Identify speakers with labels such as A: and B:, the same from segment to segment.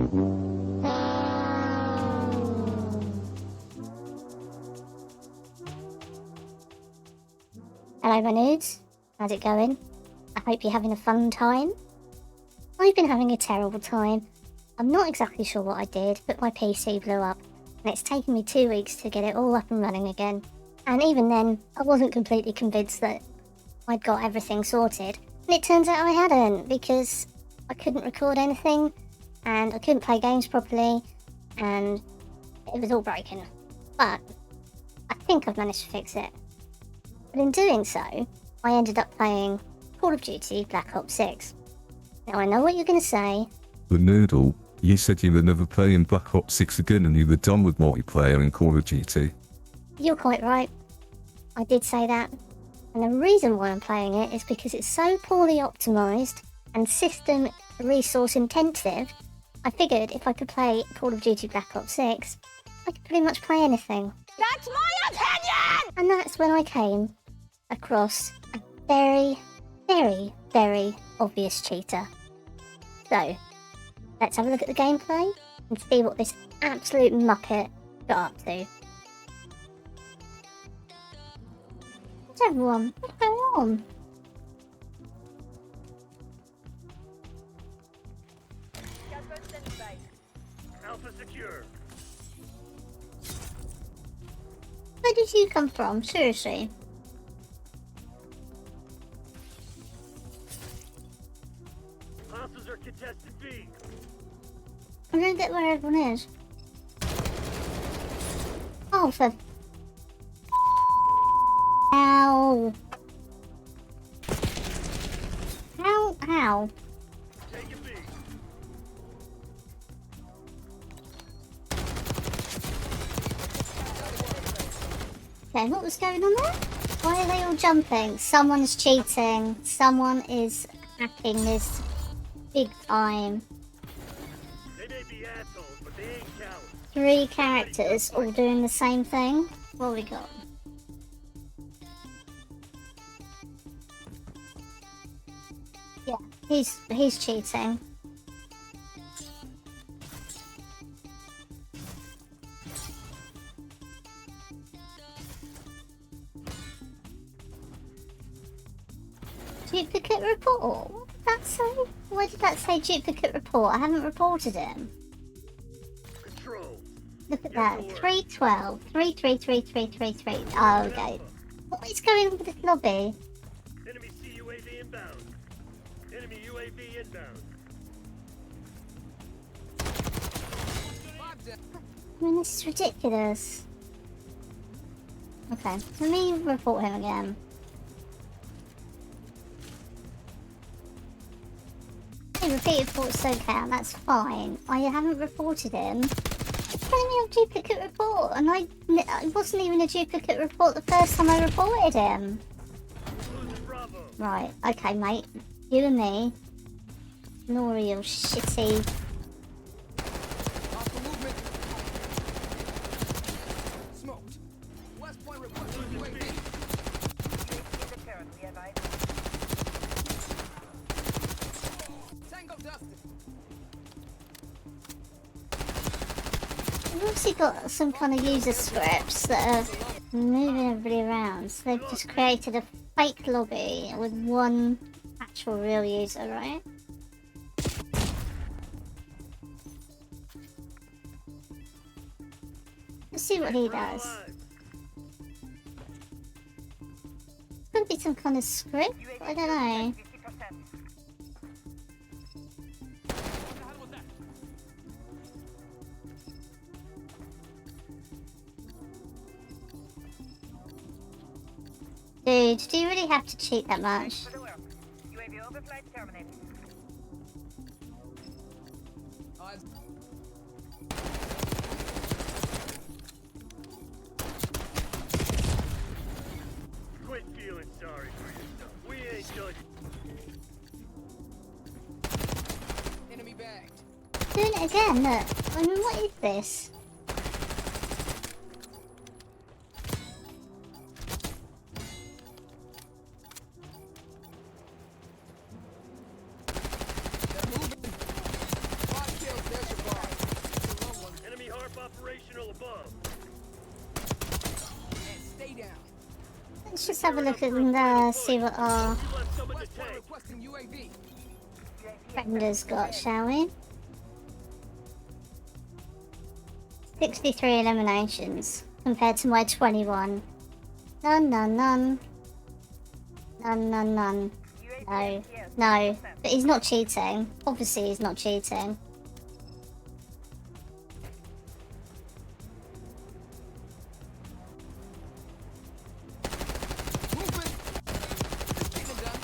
A: Hello my Noods, how's it going? I hope you're having a fun time. I've been having a terrible time. I'm not exactly sure what I did, but my PC blew up, and it's taken me 2 weeks to get it all up and running again. And even then, I wasn't completely convinced that I'd got everything sorted. And it turns out I hadn't, because I couldn't record anything, and I couldn't play games properly, and it was all broken. But I think I've managed to fix it. But in doing so, I ended up playing Call of Duty Black Ops 6. Now I know what you're going to say.
B: The Noodle, you said you were never playing Black Ops 6 again and you were done with multiplayer in Call of Duty.
A: You're quite right. I did say that. And the reason why I'm playing it is because it's so poorly optimised and system resource intensive, I figured if I could play Call of Duty Black Ops 6, I could pretty much play anything.
C: That's my opinion!
A: And that's when I came across a very, very, very obvious cheater. So, let's have a look at the gameplay and see what this absolute muppet got up to. What's everyone? What's going on?
D: Alpha secure.
A: Where did you come from? Seriously?
D: Hostiles are contested B.
A: I don't get where everyone is. Oh, for... Ow. How?
D: Take it B.
A: Okay, what was going on there? Why are they all jumping? Someone's cheating. Someone is hacking this big time.
D: They may be assholes, but they ain't cowards.
A: 3 characters all doing the same thing. What we got? Yeah, he's cheating. Duplicate report? What did that say? Why did that say duplicate report? I haven't reported him.
D: Control.
A: Look at that. 312. 333333. Oh, okay. What is going on with this lobby?
D: Enemy CUAV inbound. Enemy UAV inbound.
A: I mean, this is ridiculous. Okay, let me report him again. Hey, repeat report's okay, that's fine. I haven't reported him. It's telling me I'm duplicate report, and I wasn't even a duplicate report the first time I reported him.
D: Losing Bravo.
A: Right, okay, mate. You and me. Ignore your shitty.
E: Smoked. West Point report to
D: Losing
E: UAV.
D: B.
E: Tango dusted.
A: We've obviously got some kind of user scripts that are moving everybody around. So they've just created a fake lobby with one actual real user, right? Let's see what he does.
D: Alive.
A: Could be some kind of script? I don't know. Dude, do you really have to cheat that much?
C: UAV overflight terminated.
D: Quit feeling sorry for yourself. We ain't done.
E: Enemy bagged.
A: Doing it again, look. I mean, what is this?
E: They're moving. 5 kills, there's your bar.
A: Let's just have a look at see what our
D: You left someone to
E: West point
D: take.
E: requesting UAV.
A: friend has got, shall we? 63 eliminations compared to my 21. None, none, none. None, none, none. No, no. But he's not cheating. Obviously he's not cheating.
E: Movement. Getting it done.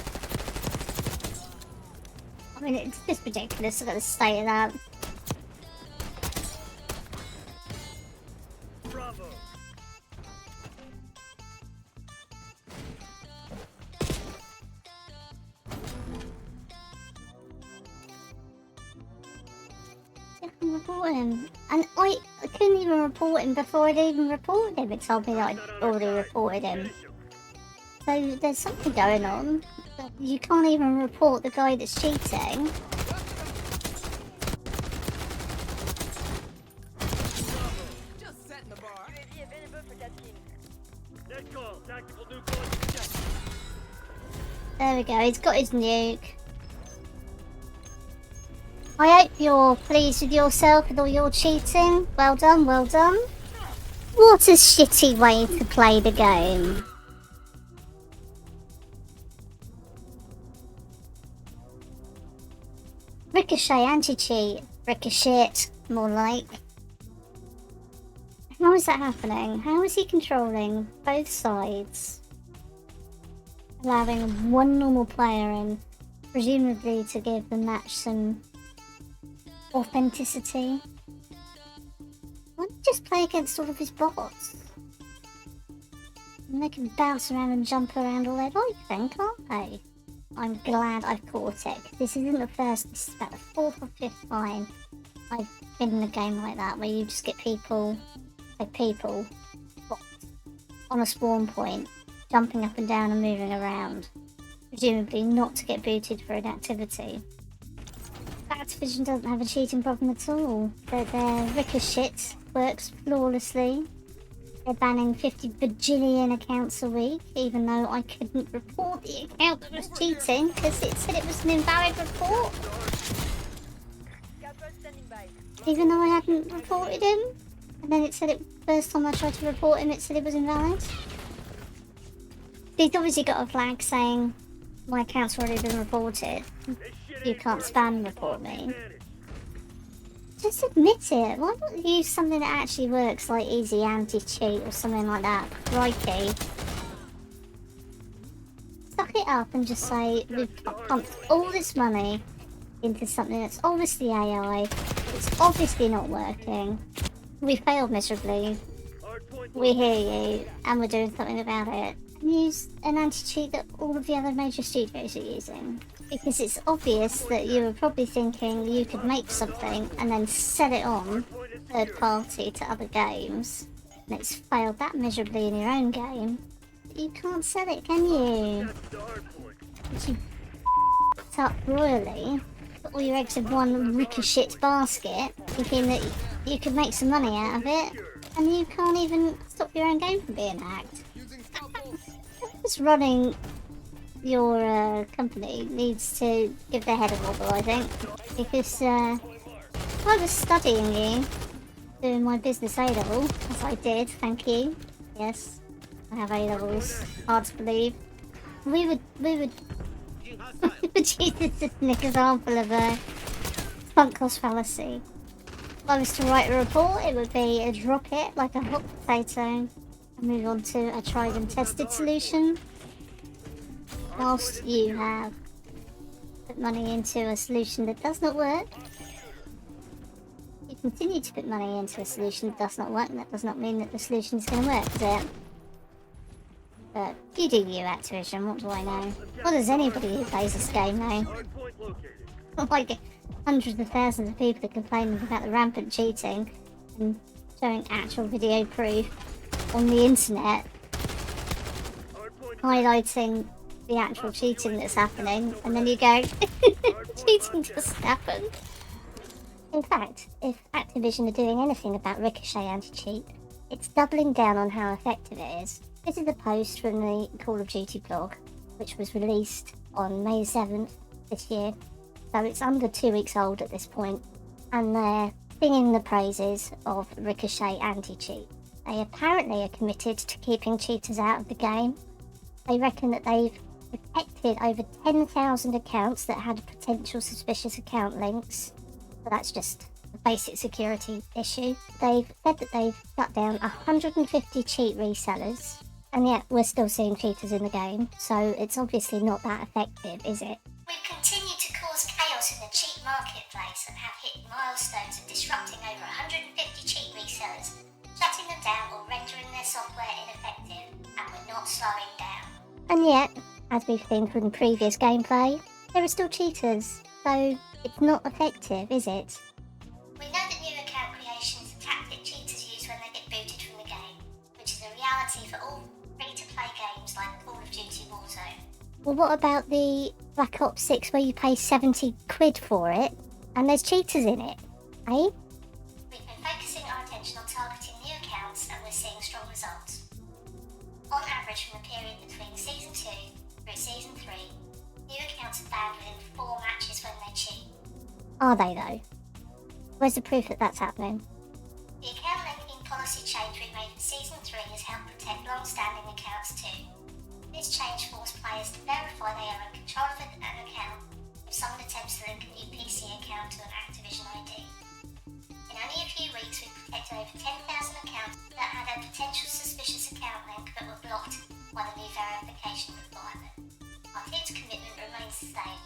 A: I mean, it's just ridiculous. I've got to state that.
D: Bravo.
A: I can report him. And I couldn't even report him before I'd even reported him. It told me that I'd already reported him.
D: Finish him.
A: So there's something going on. You can't even report the guy that's cheating.
E: Just setting the bar.
C: UAV available for tasking.
D: Net call. Tactical nuke launch detected.
A: There we go, he's got his nuke. I hope you're pleased with yourself with all your cheating. Well done, well done. What a shitty way to play the game. Ricochet Anti-Cheat. Ricochet, more like. How is that happening? How is he controlling both sides? Allowing one normal player in, presumably to give the match some authenticity. Why don't you just play against all of his bots? And they can bounce around and jump around all they like then, can't they? I'm glad I've caught it. This isn't the first, this is about the 4th or 5th time I've been in a game like that where you just get people, bots, on a spawn point, jumping up and down and moving around. Presumably not to get booted for an activity. Activision doesn't have a cheating problem at all. Their Ricochet works flawlessly. They're banning 50 bajillion accounts a week, even though I couldn't report the account that was cheating because it said it was an invalid report.
C: Scout standing by.
A: Even though I hadn't reported him. And then it said it, first time I tried to report him, it said it was invalid. He's obviously got a flag saying my account's already been reported.
D: This shit
A: You
D: ain't
A: can't
D: working.
A: spam report me.
D: Manage.
A: Just admit it. Why not use something that actually works like Easy Anti-Cheat or something like that? Crikey. Suck it up and just say we've pumped all this money into something that's obviously AI. It's obviously not working. We failed miserably.
D: Hard point
A: We hear you and we're doing something about it. And use an anti-cheat that all of the other major studios are using. Because it's obvious that you were probably thinking you could make something and then sell it on third party to other games. And it's failed that miserably in your own game. You can't sell it, can you?
D: That's the hard point.
A: But you f***ed up royally. Put all your eggs in one Ricochet basket, thinking that you could make some money out of it. And you can't even stop your own game from being hacked.
E: Using scout bolts.
A: Whoever's running your company needs to give their head a wobble, I think. Because I was studying you, doing my business A-level, as I did, thank you. Yes, I have A-levels, hard to believe. We would use this as an example of a sunk cost fallacy. If I was to write a report, it would be a drop it like a hot potato and move on to a tried and tested solution. Whilst you have put money into a solution that does not work, you continue to put money into a solution that does not work, and that does not mean that the solution is going to work, does it? But you do you, Activision, what do I know? What does anybody who plays this game know?
D: Hard point located.
A: Like hundreds of thousands of people are complaining about the rampant cheating and showing actual video proof on the internet,
D: Hard point.
A: highlighting the actual cheating that's happening, and then you go, cheating doesn't happen. In fact, if Activision are doing anything about Ricochet Anti-Cheat, it's doubling down on how effective it is. This is a post from the Call of Duty blog, which was released on May 7th this year, so it's under 2 weeks old at this point, and they're singing the praises of Ricochet Anti-Cheat. They apparently are committed to keeping cheaters out of the game. They reckon that they've detected over 10,000 accounts that had potential suspicious account links, so that's just a basic security issue. They've said that they've shut down 150 cheat resellers, and yet we're still seeing cheaters in the game, so it's obviously not that effective, is it?
F: We continue to cause chaos in the cheat marketplace and have hit milestones of disrupting over 150 cheat resellers, shutting them down or rendering their software ineffective, and we're not slowing down.
A: And yet, as we've seen from previous gameplay, there are still cheaters, so it's not effective, is it?
F: We know that new account creation is a tactic cheaters use when they get booted from the game, which is a reality for all free-to-play games like Call of Duty Warzone.
A: Well, what about the Black Ops 6 where you pay 70 quid for it, and there's cheaters in it, eh?
F: We've been focusing our attention on targeting new accounts and we're seeing strong results. On average, from the period between Season 2 through Season 3, new accounts are banned within 4 matches when they cheat.
A: Are they, though? Where's the proof that that's happening?
F: The account linking policy change we made for Season 3 has helped protect long-standing accounts too. This change forced players to verify they are in control of an account if someone attempts to link a new PC account to an Activision ID. In only a few weeks, we've protected over 10,000 accounts that had a potential suspicious account link but were blocked by the new verification requirement. Our team's commitment remains the same.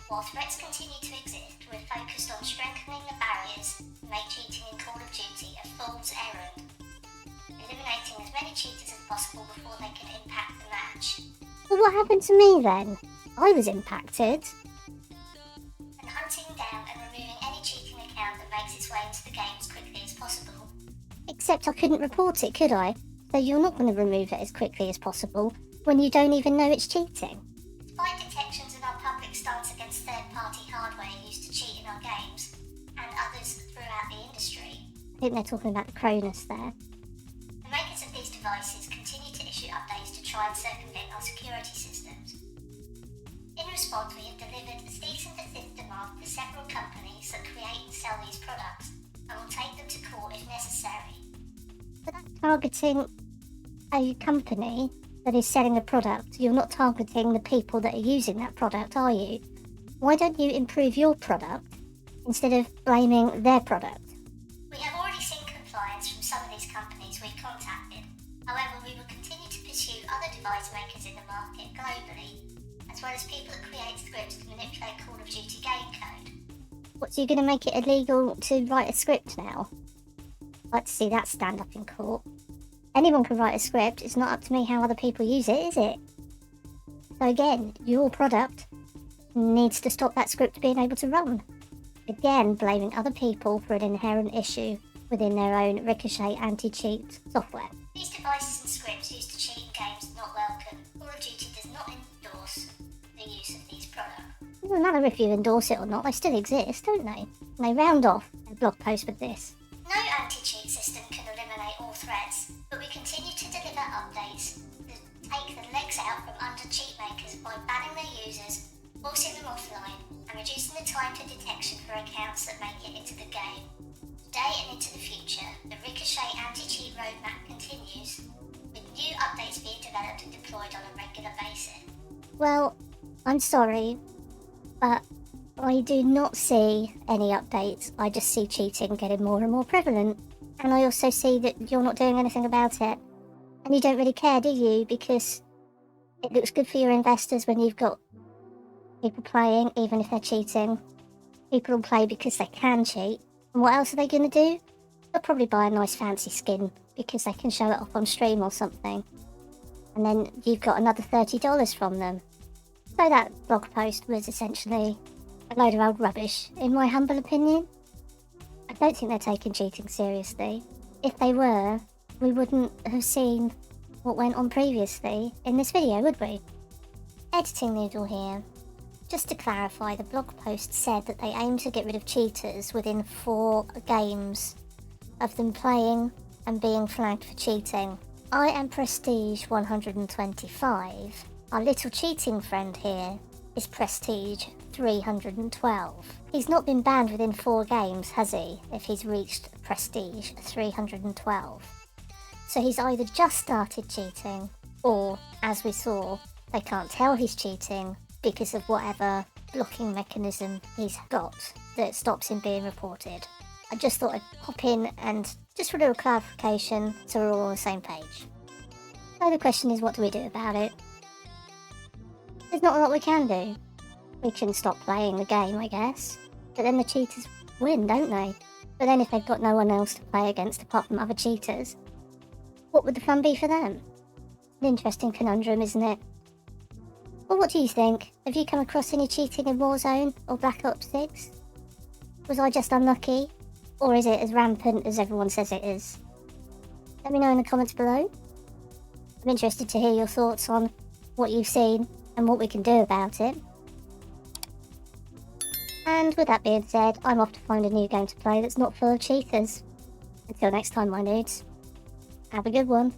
F: While threats continue to exist, we're focused on strengthening the barriers to make cheating in Call of Duty a fool's errand, eliminating as many cheaters as possible before they can impact the match,
A: Well, what happened to me then? I was impacted.
F: and hunting down and removing any cheating account that makes its way into the game as quickly as possible.
A: Except I couldn't report it, could I? So you're not going to remove it as quickly as possible when you don't even know it's cheating.
F: Despite detections in our public stance against third-party hardware used to cheat in our games, and others throughout the industry,
A: I think they're talking about the Cronus there.
F: the makers of these devices continue to issue updates to try and circumvent our security systems. In response, we have delivered a cease and desist demand to several companies that create and sell these products, and will take them to court if necessary.
A: But that's targeting a company that is selling a product. You're not targeting the people that are using that product, are you? Why don't you improve your product instead of blaming their product?
F: We have already seen compliance from some of these companies we've contacted. However, we will continue to pursue other device makers in the market globally, as well as people that create scripts to manipulate Call of Duty game code.
A: What, so you're going to make it illegal to write a script now? I'd like to see that stand up in court. Anyone can write a script, it's not up to me how other people use it, is it? So again, your product needs to stop that script being able to run. Again, blaming other people for an inherent issue within their own Ricochet Anti-Cheat software.
F: These devices and scripts used to cheat in games are not welcome. Call of Duty does not endorse the use of these products.
A: It doesn't matter if you endorse it or not, they still exist, don't they? And they round off their blog post with this.
F: No anti-cheat system can eliminate all threats, but we continue to deliver updates that take the legs out from under cheat makers by banning their users, forcing them offline, and reducing the time to detection for accounts that make it into the game. Today and into the future, the Ricochet Anti-Cheat roadmap continues, with new updates being developed and deployed on a regular basis.
A: Well, I'm sorry, but I do not see any updates. I just see cheating getting more and more prevalent. And I also see that you're not doing anything about it. And you don't really care, do you? Because it looks good for your investors when you've got people playing, even if they're cheating. People will play because they can cheat. And what else are they going to do? They'll probably buy a nice fancy skin because they can show it off on stream or something. And then you've got another $30 from them. So that blog post was essentially a load of old rubbish, in my humble opinion. I don't think they're taking cheating seriously. If they were, we wouldn't have seen what went on previously in this video, would we? Editing Noodle here. Just to clarify, the blog post said that they aim to get rid of cheaters within 4 games of them playing and being flagged for cheating. I am Prestige 125. Our little cheating friend here is Prestige 312. He's not been banned within 4 games, has he, if he's reached Prestige 312. So he's either just started cheating, or, as we saw, they can't tell he's cheating because of whatever blocking mechanism he's got that stops him being reported. I just thought I'd hop in and just for a little clarification so we're all on the same page. So the question is, what do we do about it? There's not a lot we can do. We can stop playing the game, I guess. But then the cheaters win, don't they? But then if they've got no one else to play against apart from other cheaters, what would the fun be for them? An interesting conundrum, isn't it? Well, what do you think? Have you come across any cheating in Warzone or Black Ops 6? Was I just unlucky? Or is it as rampant as everyone says it is? Let me know in the comments below. I'm interested to hear your thoughts on what you've seen and what we can do about it. And with that being said, I'm off to find a new game to play that's not full of cheaters. Until next time, my nudes. Have a good one.